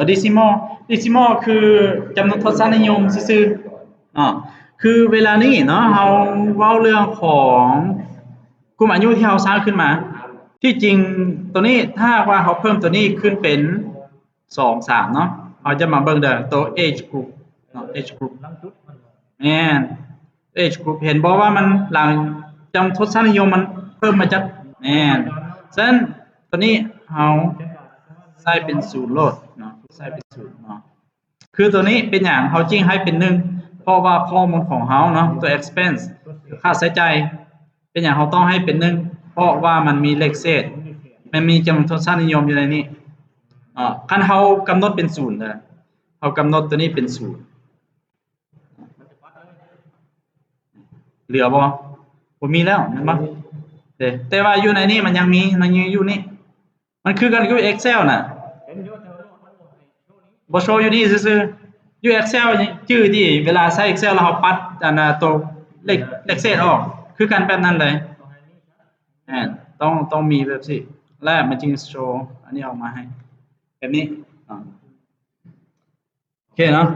decimal decimal คือจำนวนทศนิยมซื่อๆคือเวลานี้เนาะเราเว้าเรื่องของกลุ่มอายุที่เราสร้างขึ้นมา ที่จริงตัวนี้ถ้าว่าเขาเพิ่มตัวนี้ขึ้นเป็น2 3เนาะเราจะมาเบิ่งเด้อตัว age group เนาะ age group แม่น age group เห็นบ่ว่ามันหลังจำทศนิยมมันเพิ่มมาจากแม่นฉะนั้นตัวนี้เราใส่เป็น0โลดเนาะใส่เป็น0เนาะคือตัวนี้เป็นหยังเขาจริงให้เป็น1เพราะว่าข้อมูลของเราเนาะตัว expense ค่าใช้จ่ายเป็นหยังเขาต้องให้เป็น1เพราะว่ามันมีเลขเศษมันมีจำนวนทศนิยมอยู่ในนี้คันเรากำหนดเป็น0เด้อเรากำหนดตัวนี้เป็น0เหลือบ่มีแล้วแม่นบ่แต่ว่าอยู่ในนี้มันยังอยู่นี่มันคือกันกับ Excel น่ะบ่โชว์อยู่นี่ซื่อๆอยู่ Excel ชื่อที่เวลาใช้ Excel แล้วเราปัดอันน่ะตัวเลขเศษออกคือกันแบบนั้นเลยต้องมีแบบสิแล้วมันจึงโชว์อันนี้ออกมาให้แบบนี้โอเคเนาะ